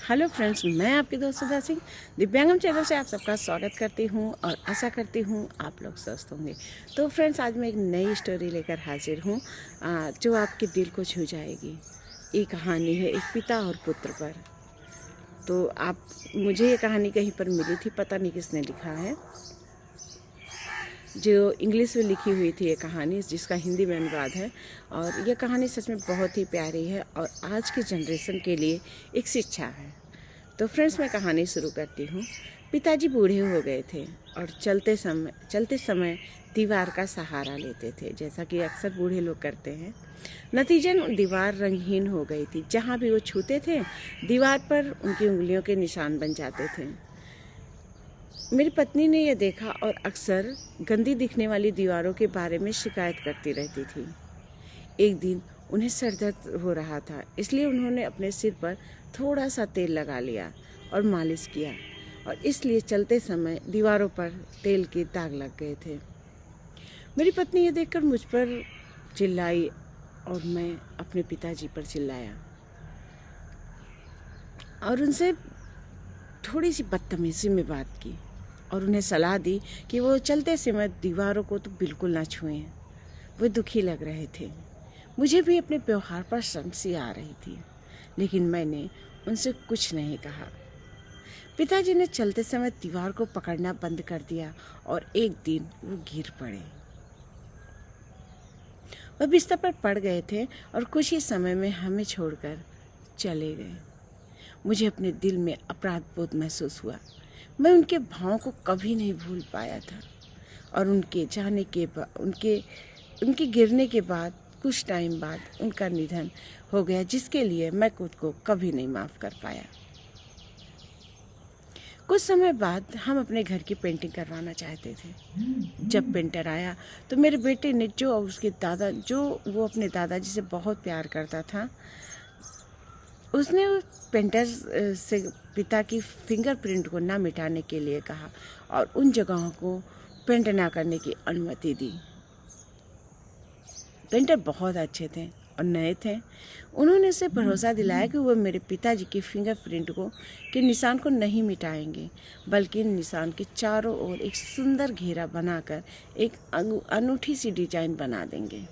Hello friends, मैं आपकी दोस्त सुधा सिंह दिव्यांगम चैनल से आप सबका स्वागत करती हूं और आशा करती हूं आप लोग स्वस्थ होंगे। तो फ्रेंड्स, आज मैं एक नई स्टोरी लेकर हाजिर हूं जो आपके दिल को छू जाएगी। ये कहानी है एक पिता और पुत्र पर। तो आप मुझे ये कहानी कहीं पर मिली थी, पता नहीं किसने लिखा है। जो इंग्लिश में लिखी हुई थी ये कहानी, जिसका हिंदी में अनुवाद है। और यह कहानी सच में बहुत ही प्यारी है और आज के जनरेशन के लिए एक शिक्षा है। तो फ्रेंड्स, मैं कहानी शुरू करती हूँ। पिताजी बूढ़े हो गए थे और चलते समय दीवार का सहारा लेते थे, जैसा कि अक्सर बूढ़े लोग करते हैं। नतीजन दीवार रंगहीन हो गई थी। जहाँ भी वो छूते थे, दीवार पर उनकी उंगलियों के निशान बन जाते थे। मेरी पत्नी ने यह देखा और अक्सर गंदी दिखने वाली दीवारों के बारे में शिकायत करती रहती थी। एक दिन उन्हें सर दर्द हो रहा था, इसलिए उन्होंने अपने सिर पर थोड़ा सा तेल लगा लिया और मालिश किया, और इसलिए चलते समय दीवारों पर तेल के दाग लग गए थे। मेरी पत्नी यह देखकर मुझ पर चिल्लाई और मैं अपने पिताजी पर चिल्लाया और उनसे थोड़ी सी बदतमीजी में बात की और उन्हें सलाह दी कि वो चलते समय दीवारों को तो बिल्कुल ना छुएं। वो दुखी लग रहे थे। मुझे भी अपने व्यवहार पर शर्म आ रही थी, लेकिन मैंने उनसे कुछ नहीं कहा। पिताजी ने चलते समय दीवार को पकड़ना बंद कर दिया और एक दिन वो गिर पड़े। वह बिस्तर पर पड़ गए थे और कुछ ही समय में हमें छोड़कर चले गए। मुझे अपने दिल में अपराध बोध महसूस हुआ। मैं उनके भावों को कभी नहीं भूल पाया था और उनके जाने के बाद उनके गिरने के बाद कुछ टाइम बाद उनका निधन हो गया, जिसके लिए मैं खुद को कभी नहीं माफ़ कर पाया। कुछ समय बाद हम अपने घर की पेंटिंग करवाना चाहते थे। जब पेंटर आया तो मेरे बेटे ने वो अपने दादाजी से बहुत प्यार करता था, उसने पेंटर से पिता की फिंगरप्रिंट को ना मिटाने के लिए कहा और उन जगहों को पेंट ना करने की अनुमति दी। पेंटर बहुत अच्छे थे और नए थे। उन्होंने उसे भरोसा दिलाया कि वह मेरे पिताजी की फिंगरप्रिंट के निशान को नहीं मिटाएंगे, बल्कि निशान के चारों ओर एक सुंदर घेरा बनाकर एक अनूठी सी डिजाइन बना देंगे।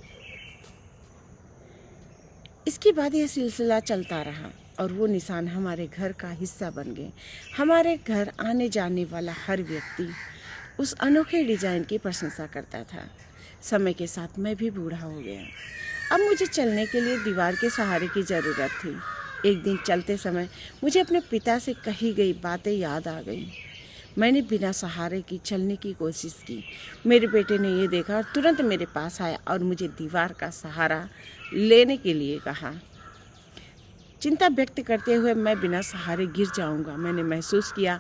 इसके बाद यह सिलसिला चलता रहा और वो निशान हमारे घर का हिस्सा बन गए। हमारे घर आने जाने वाला हर व्यक्ति उस अनोखे डिजाइन की प्रशंसा करता था। समय के साथ मैं भी बूढ़ा हो गया। अब मुझे चलने के लिए दीवार के सहारे की ज़रूरत थी। एक दिन चलते समय मुझे अपने पिता से कही गई बातें याद आ गई। मैंने बिना सहारे की चलने की कोशिश की। मेरे बेटे ने ये देखा और तुरंत मेरे पास आया और मुझे दीवार का सहारा लेने के लिए कहा। चिंता व्यक्त करते हुए मैं बिना सहारे गिर जाऊंगा, मैंने महसूस किया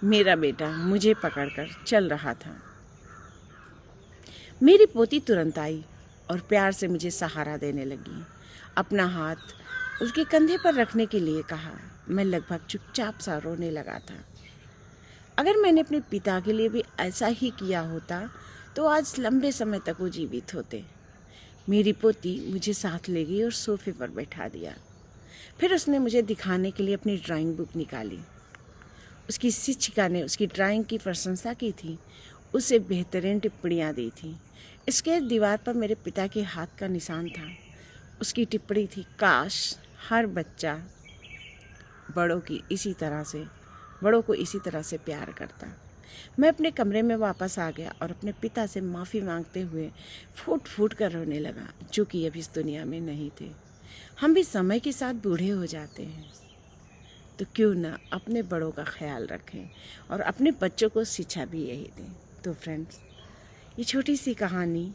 मेरा बेटा मुझे पकड़कर चल रहा था। मेरी पोती तुरंत आई और प्यार से मुझे सहारा देने लगी। अपना हाथ उसके कंधे पर रखने के लिए कहा। मैं लगभग चुपचाप सा रोने लगा था। अगर मैंने अपने पिता के लिए भी ऐसा ही किया होता तो आज लंबे समय तक वो जीवित होते। मेरी पोती मुझे साथ ले गई और सोफे पर बैठा दिया। फिर उसने मुझे दिखाने के लिए अपनी ड्राइंग बुक निकाली। उसकी शिक्षिका ने उसकी ड्राइंग की प्रशंसा की थी, उसे बेहतरीन टिप्पणियाँ दी थी। इसके दीवार पर मेरे पिता के हाथ का निशान था। उसकी टिप्पणी थी, काश हर बच्चा बड़ों को इसी तरह से प्यार करता। मैं अपने कमरे में वापस आ गया और अपने पिता से माफ़ी मांगते हुए फूट फूट कर रोने लगा, जो कि अब इस दुनिया में नहीं थे। हम भी समय के साथ बूढ़े हो जाते हैं, तो क्यों ना अपने बड़ों का ख्याल रखें और अपने बच्चों को शिक्षा भी यही दें। तो फ्रेंड्स, ये छोटी सी कहानी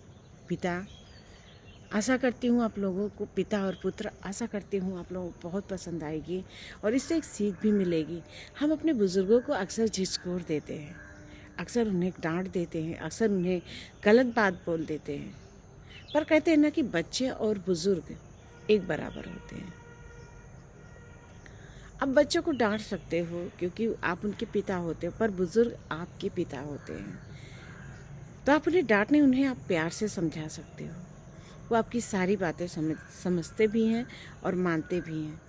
आशा करती हूँ आप लोगों को, पिता और पुत्र, आशा करती हूँ आप लोगों को बहुत पसंद आएगी और इससे एक सीख भी मिलेगी। हम अपने बुज़ुर्गों को अक्सर झिझकोर देते हैं, अक्सर उन्हें डांट देते हैं, अक्सर उन्हें गलत बात बोल देते हैं, पर कहते हैं ना कि बच्चे और बुज़ुर्ग एक बराबर होते हैं। अब बच्चों को डांट सकते हो क्योंकि आप उनके पिता होते हो, पर बुज़ुर्ग आपके पिता होते हैं, तो आप उन्हें डांटने उन्हें आप प्यार से समझा सकते हो। वो आपकी सारी बातें समझते भी हैं और मानते भी हैं।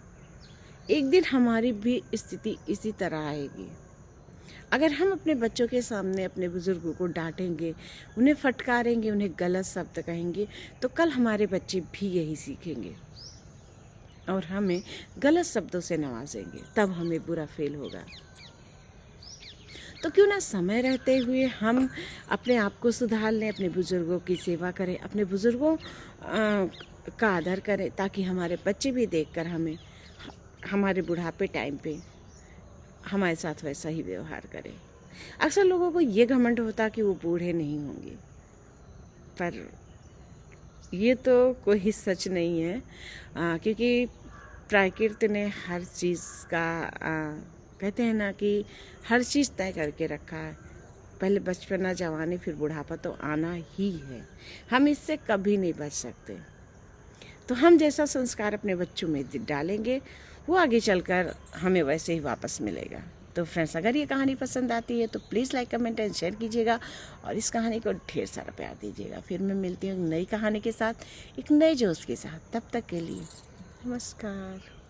एक दिन हमारी भी स्थिति इसी तरह आएगी। अगर हम अपने बच्चों के सामने अपने बुज़ुर्गों को डांटेंगे, उन्हें फटकारेंगे, उन्हें गलत शब्द कहेंगे, तो कल हमारे बच्चे भी यही सीखेंगे और हमें गलत शब्दों से नवाजेंगे, तब हमें बुरा फील होगा। तो क्यों ना समय रहते हुए हम अपने आप को सुधार लें, अपने बुज़ुर्गों की सेवा करें, अपने बुज़ुर्गों का आदर करें, ताकि हमारे बच्चे भी देखकर हमें हमारे बुढ़ापे टाइम पे हमारे साथ वैसा ही व्यवहार करें। अक्सर लोगों को ये घमंड होता कि वो बूढ़े नहीं होंगे, पर ये तो कोई सच नहीं है, क्योंकि प्रकृति ने हर चीज़ का कहते हैं ना कि हर चीज़ तय करके रखा है। पहले बचपना, जवानी, फिर बुढ़ापा तो आना ही है। हम इससे कभी नहीं बच सकते। तो हम जैसा संस्कार अपने बच्चों में डालेंगे, वो आगे चलकर हमें वैसे ही वापस मिलेगा। तो फ्रेंड्स, अगर ये कहानी पसंद आती है तो please like, comment and share कीजिएगा और इस कहानी को ढेर सारा प्यार दीजिएगा। फिर मैं मिलती हूँ नई कहानी के साथ, एक नए जोश के साथ। तब तक के लिए नमस्कार।